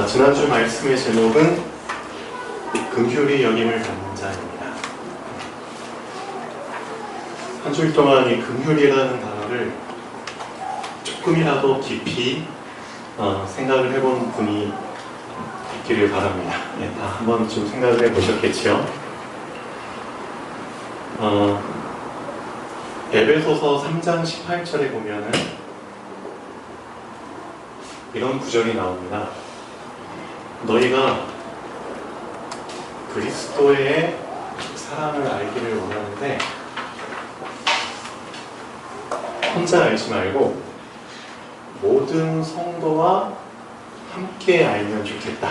지난주 말씀의 제목은 긍휼히 여김을 받는 자입니다. 한 주일 동안 이 긍휼이라는 단어를 조금이라도 깊이 생각을 해본 분이 있기를 바랍니다. 다 한번 좀 생각을 해보셨겠죠? 에베소서 3장 18절에 보면은 이런 구절이 나옵니다. 너희가 그리스도의 사랑을 알기를 원하는데 혼자 알지 말고 모든 성도와 함께 알면 좋겠다.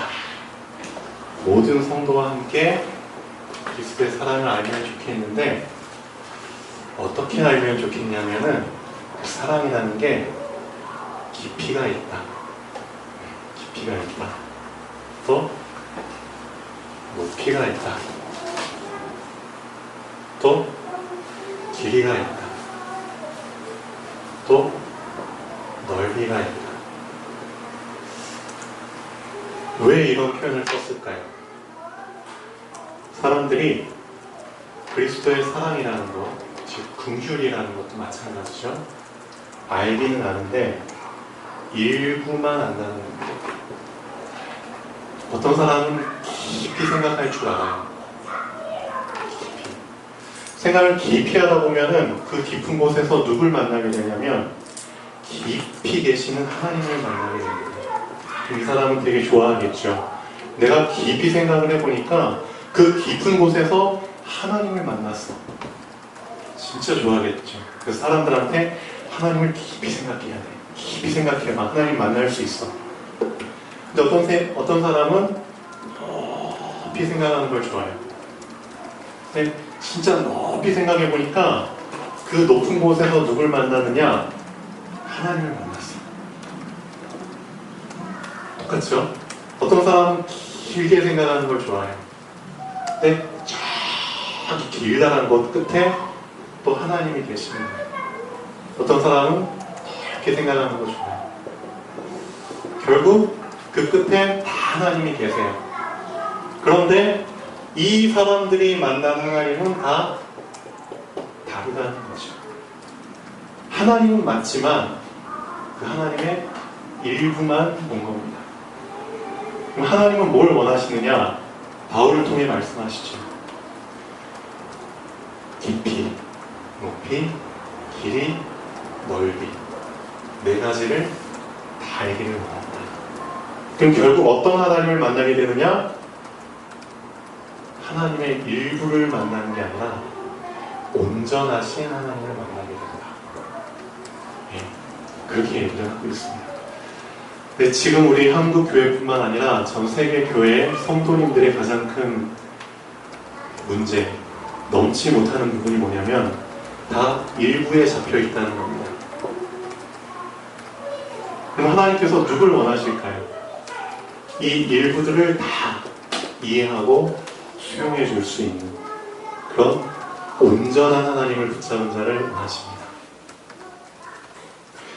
모든 성도와 함께 그리스도의 사랑을 알면 좋겠는데 어떻게 알면 좋겠냐면은 그 사랑이라는 게 깊이가 있다. 깊이가 있다. 또 높이가 있다. 또 길이가 있다. 또 넓이가 있다. 왜 이런 표현을 썼을까요? 사람들이 그리스도의 사랑이라는 것, 즉 긍휼이라는 것도 마찬가지죠. 알기는 아는데 일부만 안다는 겁니다. 어떤 사람은 깊이 생각할 줄 알아요. 깊이. 생각을 깊이 하다 보면은 그 깊은 곳에서 누굴 만나게 되냐면 깊이 계시는 하나님을 만나게 됩니다. 이 사람은 되게 좋아하겠죠. 내가 깊이 생각을 해보니까 그 깊은 곳에서 하나님을 만났어. 진짜 좋아하겠죠. 그래서 사람들한테 하나님을 깊이 생각해야 돼. 깊이 생각해봐. 하나님 만날 수 있어. 근데 어떤 사람은 높이 생각하는 걸 좋아해요. 근데 진짜 높이 생각해보니까 그 높은 곳에서 누굴 만나느냐? 하나님을 만났어. 똑같죠? 어떤 사람은 길게 생각하는 걸 좋아해요. 근데 저기 길다란 곳 끝에 또 하나님이 계시는 거예요. 어떤 사람은 이렇게 생각하는 거 좋아해요. 결국 그 끝에 다 하나님이 계세요. 그런데 이 사람들이 만난 하나님은 다 다르다는 거죠. 하나님은 맞지만 그 하나님의 일부만 본 겁니다. 그럼 하나님은 뭘 원하시느냐? 바울을 통해 말씀하시죠. 깊이, 높이, 길이, 넓이 네 가지를 다 알기를 원한다. 그럼 결국 어떤 하나님을 만나게 되느냐? 하나님의 일부를 만나는 게 아니라 온전하신 하나님을 만나게 된다. 그렇게 얘기를 하고 있습니다. 근데 지금 우리 한국 교회뿐만 아니라 전 세계 교회 성도님들의 가장 큰 문제, 넘지 못하는 부분이 뭐냐면 다 일부에 잡혀 있다는 겁니다. 그럼 하나님께서 누굴 원하실까요? 이 일부들을 다 이해하고 수용해 줄 수 있는 그런 온전한 하나님을 붙잡은 자를 원하십니다.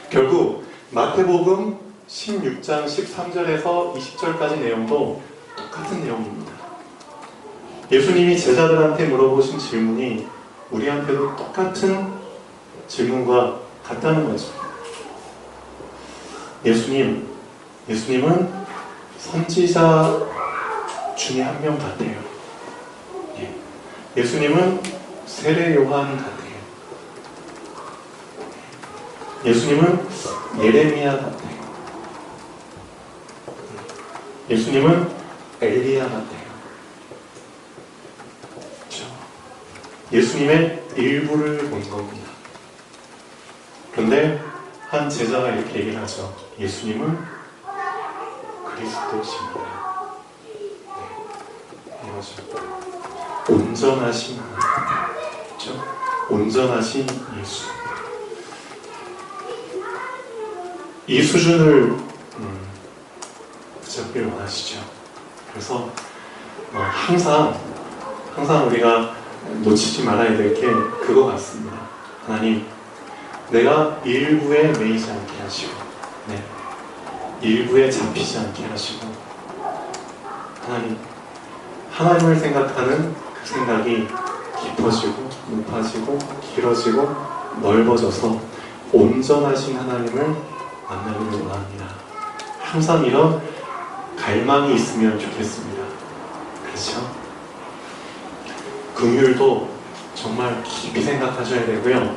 결국 마태복음 16장 13절에서 20절까지 내용도 똑같은 내용입니다. 예수님이 제자들한테 물어보신 질문이 우리한테도 똑같은 질문과 같다는 거죠. 예수님은 선지자 중에 한 명 같아요. 예수님은 세례 요한 같아요. 예수님은 예레미야 같아요. 예수님은 엘리야 같아요. 그렇죠? 예수님의 일부를 본 겁니다. 그런데 한 제자가 이렇게 얘기를 하죠. 예수님은 그리스도십니다. 이거죠. 온전하신 하나님. 그렇죠? 온전하신 예수. 이 수준을 붙잡기를 원하시죠. 그래서 항상 우리가 놓치지 말아야 될 게 그거 같습니다. 하나님, 내가 일부에 매이지 않게 하시고 일부에 잡히지 않게 하시고 하나님을 생각하는 그 생각이 깊어지고 높아지고 길어지고 넓어져서 온전하신 하나님을 만나기를 원합니다. 항상 이런 갈망이 있으면 좋겠습니다. 그렇죠? 긍휼도 정말 깊이 생각하셔야 되고요.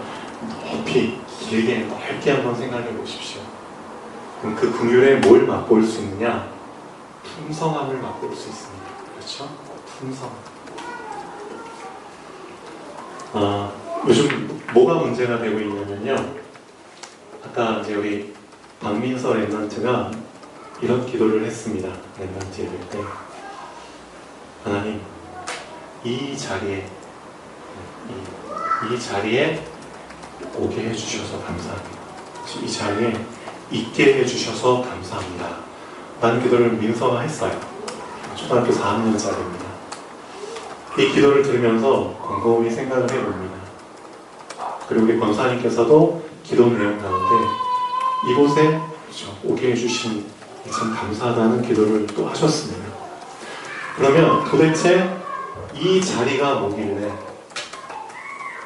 높이, 길게, 넓게 한번 생각해 보십시오. 그럼 그 긍휼에 뭘 맛볼 수 있느냐? 풍성함을 맛볼 수 있습니다. 그렇죠? 풍성. 요즘 뭐가 문제가 되고 있냐면요. 아까 이제 우리 박민서 랩런트가 이런 기도를 했습니다. 랩런트 예배 때. 하나님, 이 자리에 오게 해주셔서 감사합니다. 이 자리에 있게 해주셔서 감사합니다. 라는 기도를 민서가 했어요. 초등학교 4학년짜리입니다. 이 기도를 들으면서 곰곰이 생각을 해봅니다. 그리고 우리 권사님께서도 기도 내용 가운데 이곳에 오게 해주신 참 감사하다는 기도를 또 하셨습니다. 그러면 도대체 이 자리가 뭐길래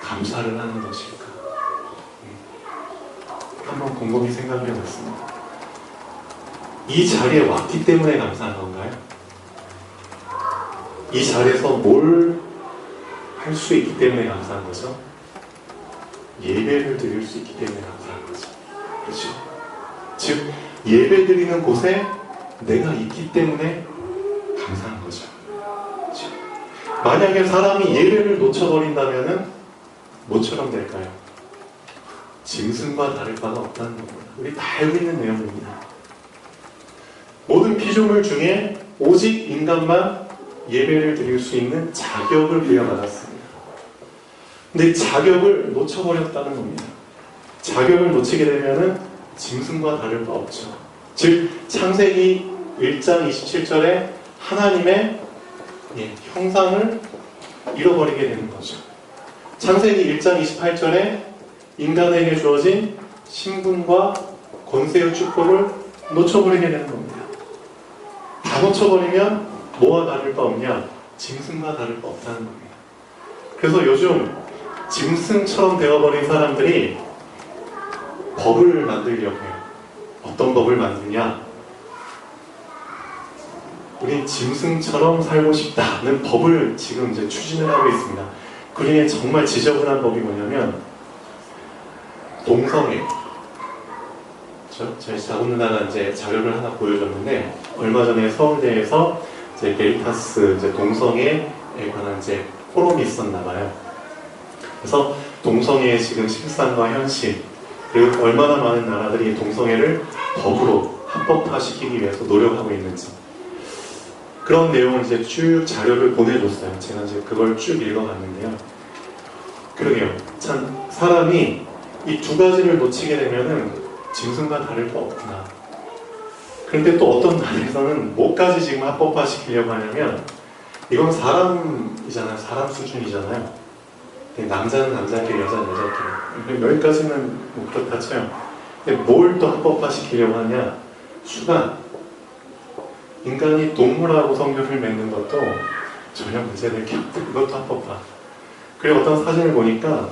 감사를 하는 것일까? 한번 곰곰이 생각을 해봤습니다. 이 자리에 왔기 때문에 감사한 건가요? 이 자리에서 뭘 할 수 있기 때문에 감사한 거죠? 예배를 드릴 수 있기 때문에 감사한 거죠. 그렇죠? 즉, 예배 드리는 곳에 내가 있기 때문에 감사한 거죠. 그렇죠? 만약에 사람이 예배를 놓쳐버린다면은 뭐처럼 될까요? 짐승과 다를 바가 없다는 겁니다. 우리 다 알고 있는 내용입니다. 모든 피조물 중에 오직 인간만 예배를 드릴 수 있는 자격을 부여받았습니다. 근데 자격을 놓쳐버렸다는 겁니다. 자격을 놓치게 되면은 짐승과 다를 바 없죠. 즉, 창세기 1장 27절에 하나님의 형상을 잃어버리게 되는 거죠. 창세기 1장 28절에 인간에게 주어진 신분과 권세의 축복을 놓쳐버리게 되는 겁니다. 다 놓쳐버리면 뭐와 다를 바 없냐? 짐승과 다를 바 없다는 겁니다. 그래서 요즘 짐승처럼 되어버린 사람들이 법을 만들려고 해요. 어떤 법을 만드냐? 우리 짐승처럼 살고 싶다는 법을 지금 이제 추진을 하고 있습니다. 그 중에 정말 지저분한 법이 뭐냐면 동성애. 저희 자국 누나가 이제 자료를 하나 보여줬는데 얼마 전에 서울대에서 이제 겔타스 이제 동성애에 관한 이제 포럼이 있었나 봐요. 그래서 동성애의 지금 실상과 현실 그리고 얼마나 많은 나라들이 동성애를 법으로 합법화시키기 위해서 노력하고 있는지 그런 내용을 이제 쭉 자료를 보내줬어요. 제가 이제 그걸 쭉 읽어봤는데요. 그러게요. 참 사람이 이 두 가지를 놓치게 되면은 짐승과 다를 바 없구나. 그런데 또 어떤 나라에서는 뭐까지 지금 합법화시키려고 하냐면 이건 사람이잖아요. 사람 수준이잖아요. 남자는 남자끼리, 여자는 여자끼리. 여기까지는 뭐 그렇다 쳐요. 근데 뭘 또 합법화시키려고 하냐? 수간. 인간이 동물하고 성교를 맺는 것도 전혀 문제될 게 없고 그것도 합법화. 그리고 어떤 사진을 보니까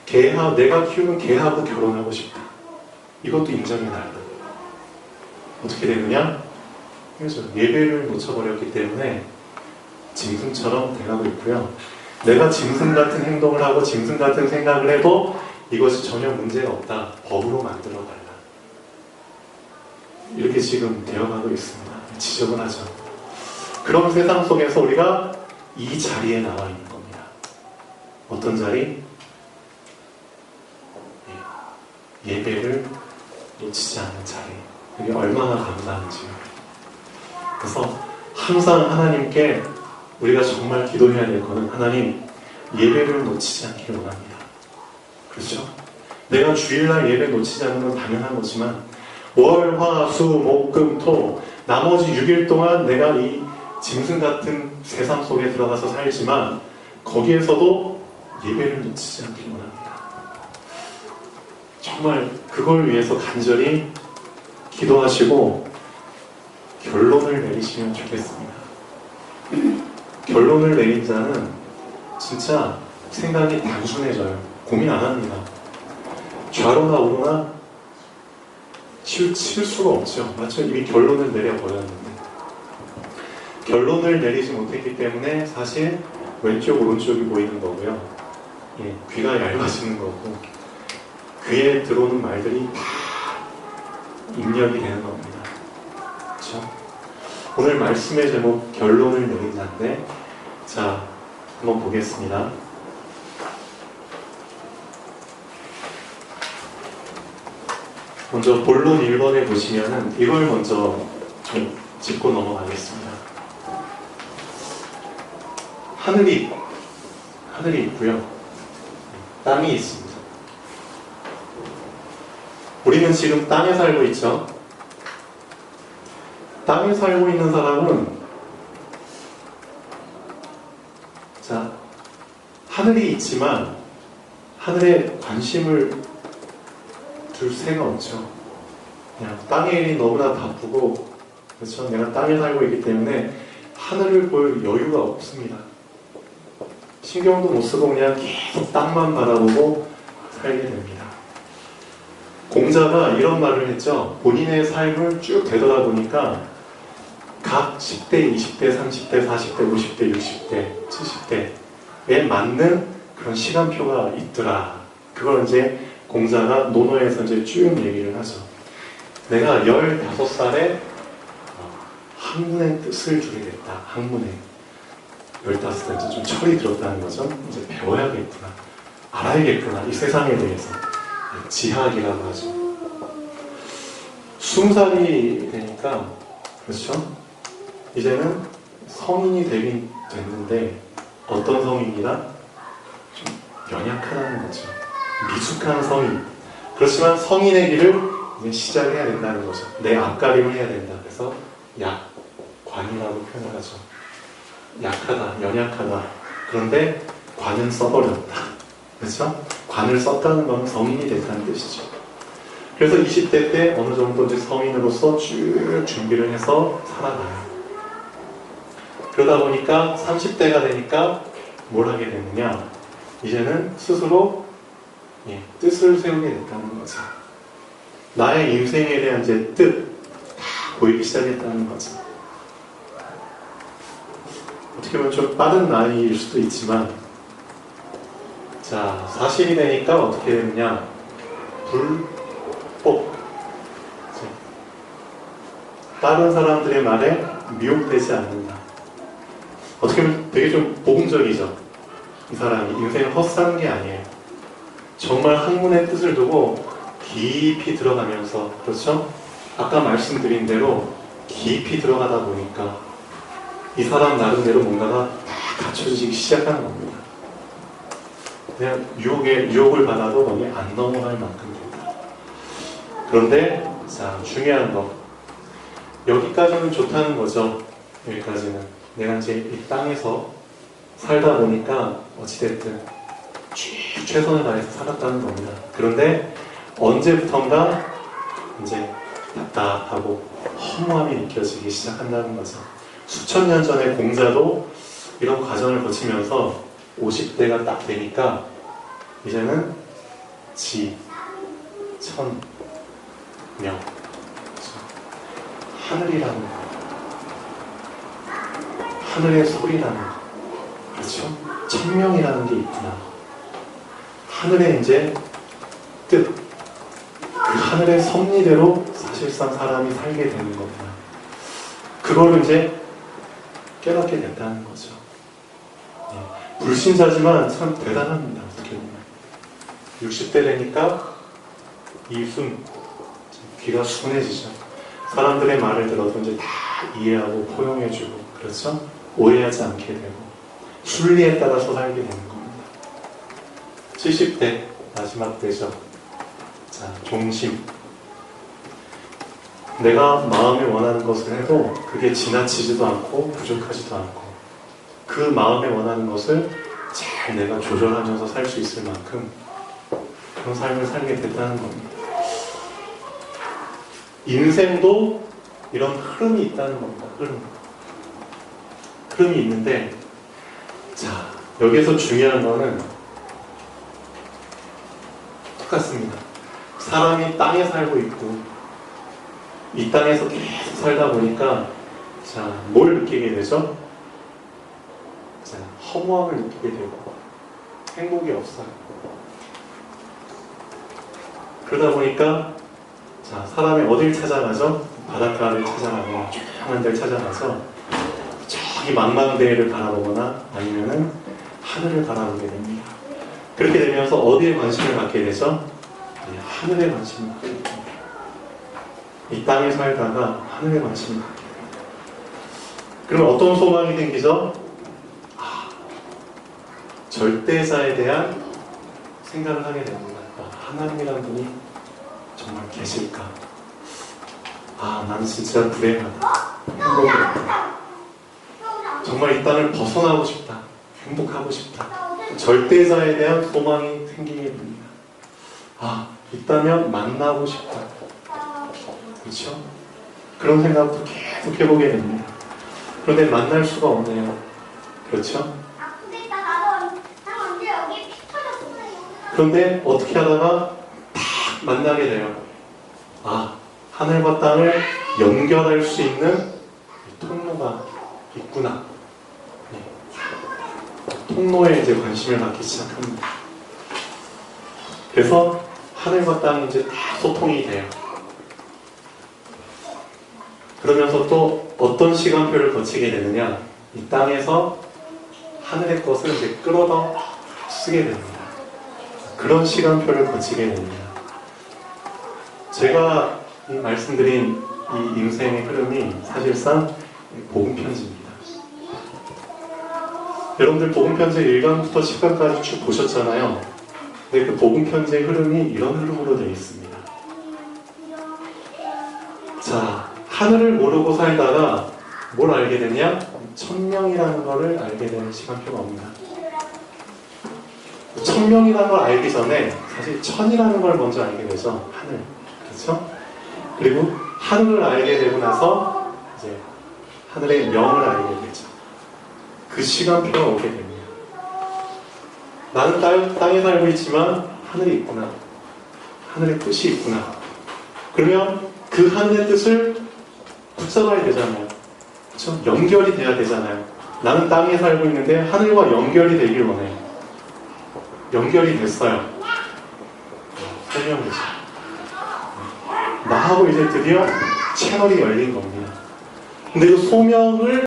내가 키우는 개하고 결혼하고 싶다. 이것도 인정이 나요. 어떻게 되느냐? 그래서 예배를 놓쳐버렸기 때문에 짐승처럼 돼가고 있고요. 내가 짐승 같은 행동을 하고 짐승 같은 생각을 해도 이것이 전혀 문제가 없다. 법으로 만들어달라. 이렇게 지금 되어가고 있습니다. 지저분하죠. 그런 세상 속에서 우리가 이 자리에 나와 있는 겁니다. 어떤 자리? 예배를 놓치지 않는 자리. 이게 얼마나 감사한지요. 그래서 항상 하나님께 우리가 정말 기도해야 될 것은 하나님 예배를 놓치지 않기를 원합니다. 그렇죠? 내가 주일날 예배 놓치지 않는 건 당연한 거지만 월, 화, 수, 목, 금, 토 나머지 6일 동안 내가 이 짐승 같은 세상 속에 들어가서 살지만 거기에서도 예배를 놓치지 않기를 원합니다. 정말 그걸 위해서 간절히 기도하시고 결론을 내리시면 좋겠습니다. 결론을 내린 자는 진짜 생각이 단순해져요. 고민 안 합니다. 좌로나 우로나 칠 수가 없죠. 맞죠? 이미 결론을 내려버렸는데. 결론을 내리지 못했기 때문에 사실 왼쪽 오른쪽이 보이는 거고요. 예, 귀가 얇아지는 거고 귀에 들어오는 말들이 다 입력이 되는 겁니다. 그렇죠? 오늘 말씀의 제목 결론을 내린 자인데, 자, 한번 보겠습니다. 먼저 본론 1번에 보시면은 이걸 먼저 좀 짚고 넘어가겠습니다. 하늘이 있고요. 땅이 있습니다. 우리는 지금 땅에 살고 있죠. 땅에 살고 있는 사람은 자, 하늘이 있지만 하늘에 관심을 둘 새가 없죠. 그냥 땅의 일이 너무나 바쁘고, 그렇죠? 내가 땅에 살고 있기 때문에 하늘을 볼 여유가 없습니다. 신경도 못 쓰고 그냥 계속 땅만 바라보고 살게 됩니다. 공자가 이런 말을 했죠. 본인의 삶을 쭉 되돌아보니까 각 10대, 20대, 30대, 40대, 50대, 60대, 70대에 맞는 그런 시간표가 있더라. 그걸 이제 공자가 논어에서 이제 쭉 얘기를 하죠. 내가 15살에 학문의 뜻을 주게 됐다. 학문의 15살 이제 좀 철이 들었다는 거죠. 이제 배워야겠구나. 알아야겠구나. 이 세상에 대해서. 지학이라고 하죠. 20살이 되니까, 그렇죠? 이제는 성인이 되긴 됐는데 어떤 성인이다? 좀 연약하다는 거죠. 미숙한 성인. 그렇지만 성인의 길을 이제 시작해야 된다는 거죠. 내 앞가림을 해야 된다. 그래서 관이라고 표현을 하죠. 약하다, 연약하다. 그런데 관은 써버렸다. 그렇죠? 관을 썼다는 건 성인이 됐다는 뜻이죠. 그래서 20대 때 어느 정도 이제 성인으로서 쭉 준비를 해서 살아가요. 그러다 보니까 30대가 되니까 뭘 하게 되느냐? 이제는 스스로 뜻을 세우게 됐다는 거죠. 나의 인생에 대한 이제 뜻 다 보이기 시작했다는 거죠. 어떻게 보면 좀 빠른 나이일 수도 있지만, 자, 40이 되니까 어떻게 되느냐? 불복. 다른 사람들의 말에 미혹되지 않는다. 어떻게 보면 되게 좀 복음적이죠. 이 사람이 인생을 헛사는 게 아니에요. 정말 학문의 뜻을 두고 깊이 들어가면서, 그렇죠? 아까 말씀드린 대로 깊이 들어가다 보니까 이 사람 나름대로 뭔가가 다 갖춰지기 시작하는 겁니다. 그냥 유혹을 받아도 거기 안 넘어갈 만큼 된다. 그런데 자, 중요한 거, 여기까지는 좋다는 거죠. 여기까지는 내가 이제 이 땅에서 살다 보니까 어찌됐든 최선을 다해서 살았다는 겁니다. 그런데 언제부턴가 이제 답답하고 허무함이 느껴지기 시작한다는 거죠. 수천 년 전에 공자도 이런 과정을 거치면서 50대가 딱 되니까 이제는 천, 명, 하늘이라는 거, 하늘의 소리라는 거, 그렇죠? 천명이라는 게 있구나. 하늘의 이제 뜻, 그 하늘의 섭리대로 사실상 사람이 살게 되는 겁니다. 그거를 이제 깨닫게 됐다는 거죠. 불신자지만 참 대단합니다. 어떻게 보면 60대 되니까 귀가 순해지죠. 사람들의 말을 들어도 이제 다 이해하고 포용해주고, 그렇죠? 오해하지 않게 되고 순리에 따라서 살게 되는 겁니다. 70대 마지막 때죠. 자, 종심. 내가 마음에 원하는 것을 해도 그게 지나치지도 않고 부족하지도 않고 그 마음에 원하는 것을 잘 내가 조절하면서 살 수 있을 만큼 그런 삶을 살게 됐다는 겁니다. 인생도 이런 흐름이 있다는 겁니다. 흐름이 있는데 자, 여기서 중요한 거는 똑같습니다. 사람이 땅에 살고 있고 이 땅에서 계속 살다 보니까 자, 뭘 느끼게 되죠? 자, 허무함을 느끼게 되고 행복이 없어요. 그러다 보니까 자, 사람이 어딜 찾아가죠? 바닷가를 찾아가거나 조용한 데를 찾아가서 저기 망망대해를 바라보거나 아니면은 하늘을 바라보게 됩니다. 그렇게 되면서 어디에 관심을 갖게 되죠? 네, 하늘에 관심을 갖게 됩니다. 이 땅에 살다가 하늘에 관심을 갖게 됩니다. 그러면 어떤 소망이 생기죠? 절대자에 대한 생각을 하게 됩니다. 하나님이란 분이 정말 계실까? 나는 진짜 불행하다. 행복이 없다. 정말 이 땅을 벗어나고 싶다. 행복하고 싶다. 절대자에 대한 소망이 생기게 됩니다. 있다면 만나고 싶다. 그렇죠? 그런 생각도 계속 해보게 됩니다. 그런데 만날 수가 없네요. 그렇죠? 그런데 어떻게 하다가 딱 만나게 돼요. 하늘과 땅을 연결할 수 있는 통로가 있구나. 통로에 이제 관심을 갖기 시작합니다. 그래서 하늘과 땅이 이제 다 소통이 돼요. 그러면서 또 어떤 시간표를 거치게 되느냐? 이 땅에서 하늘의 것을 이제 끌어다 쓰게 됩니다. 그런 시간표를 거치게 됩니다. 제가 말씀드린 이 인생의 흐름이 사실상 복음편지입니다. 여러분들 복음편지 1강부터 10강까지 쭉 보셨잖아요. 근데 그 복음편지의 흐름이 이런 흐름으로 되어 있습니다. 자, 하늘을 모르고 살다가 뭘 알게 되냐? 천명이라는 것을 알게 되는 시간표가 옵니다. 천명이라는 걸 알기 전에 사실 천이라는 걸 먼저 알게 되죠. 하늘. 그렇죠? 그리고 하늘을 알게 되고 나서 이제 하늘의 명을 알게 되죠. 그 시간표가 오게 됩니다. 나는 땅에 살고 있지만 하늘이 있구나. 하늘의 뜻이 있구나. 그러면 그 하늘의 뜻을 붙잡아야 되잖아요. 그렇죠? 연결이 돼야 되잖아요. 나는 땅에 살고 있는데 하늘과 연결이 되길 원해요. 연결이 됐어요. 설명이죠. 나하고 이제 드디어 채널이 열린 겁니다. 근데 이 소명을